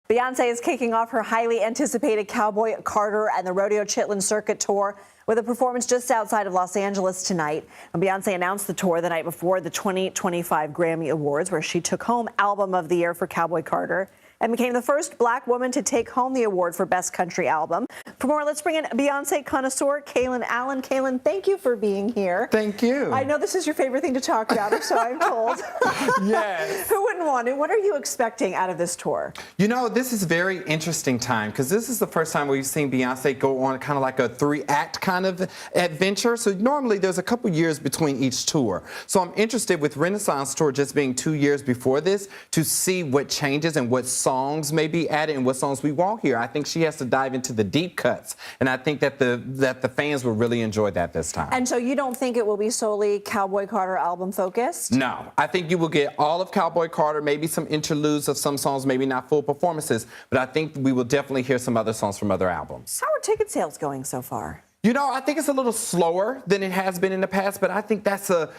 Beyoncé is kicking off her highly anticipated Cowboy Carter and the Rodeo Chitlin Circuit Tour with a performance just outside of Los Angeles tonight. And Beyoncé announced the tour the night before the 2025 Grammy Awards, where she took home Album of the Year for Cowboy Carter and became the first black woman to take home the award for Best Country Album. For more, let's bring in Beyoncé connoisseur Kalen Allen. Kalen, thank you for being here. Thank you. I know this is your favorite thing to talk about, or so I'm told. Yes. Who wouldn't want it? What are you expecting out of this tour? You know, this is a very interesting time because this is the first time we've seen Beyoncé go on kind of like a 3-act kind of adventure. So normally there's a couple years between each tour. So I'm interested with Renaissance Tour just being 2 years before this to see what changes and what songs may be added and what songs we won't hear. I think she has to dive into the deep cuts, and I think that the fans will really enjoy that this time. And so you don't think it will be solely Cowboy Carter album focused? No, I think you will get all of Cowboy Carter, maybe some interludes of some songs, maybe not full performances, but I think we will definitely hear some other songs from other albums. How are ticket sales going so far? You know, I think it's a little slower than it has been in the past, but I think that's a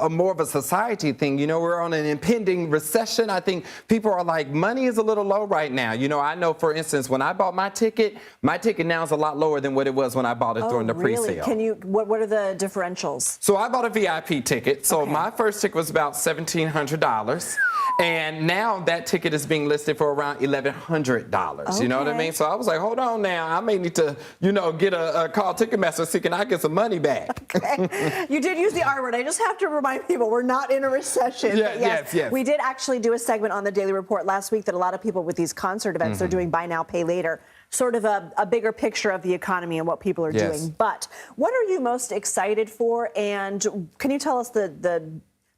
more of a society thing. You know, we're on an impending recession. I think people are like, money is a little low right now. You know, I know, for instance, when I bought my ticket now is a lot lower than what it was when I bought it during the pre-sale. Can you, what are the differentials? So I bought a VIP ticket. So my first ticket was about $1,700. And now that ticket is being listed for around $1,100. You know what I mean? So I was like, hold on now. I may need to, you know, get a call Ticketmaster so can I get some money back? Okay. You did use the R word. I just have to remind people we're not in a recession. Yes. We did actually do a segment on the Daily Report last week that a lot of people with these concert events, they're doing buy now, pay later. Sort of a bigger picture of the economy and what people are doing. But what are you most excited for? And can you tell us the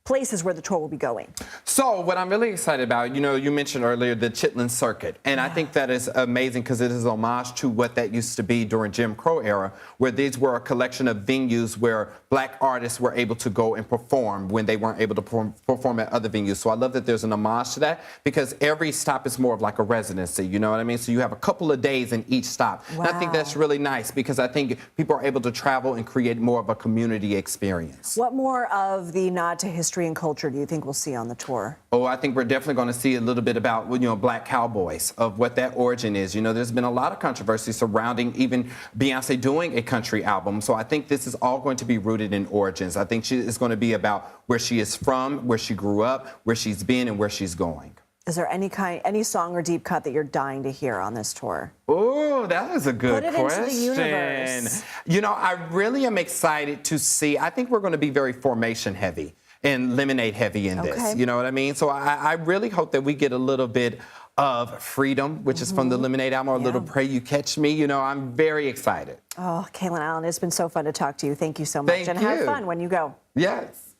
places where the tour will be going? So what I'm really excited about, you know, you mentioned earlier the Chitlin Circuit, and I think that is amazing because it is homage to what that used to be during Jim Crow era, where these were a collection of venues where black artists were able to go and perform when they weren't able to perform at other venues. So I love that there's an homage to that because every stop is more of like a residency, you know what I mean? So you have a couple of days in each stop. Wow. And I think that's really nice because I think people are able to travel and create more of a community experience. What more of the nod to history and culture do you think we'll see on the tour? Oh, I think we're definitely going to see a little bit about, you know, black cowboys, of what that origin is. You know, there's been a lot of controversy surrounding even Beyoncé doing a country album. So I think this is all going to be rooted in origins. I think it's going to be about where she is from, where she grew up, where she's been, and where she's going. Is there any song or deep cut that you're dying to hear on this tour? Oh, that is a good question. Put it into the universe. You know, I really am excited to see. I think we're going to be very formation heavy and lemonade heavy in this. You know what I mean? So I really hope that we get a little bit of Freedom, which is from the Lemonade album, or a little Pray You Catch Me. You know, I'm very excited. Oh, Kalen Allen, it's been so fun to talk to you. Thank you so much. Thank you. Have fun when you go. Yes.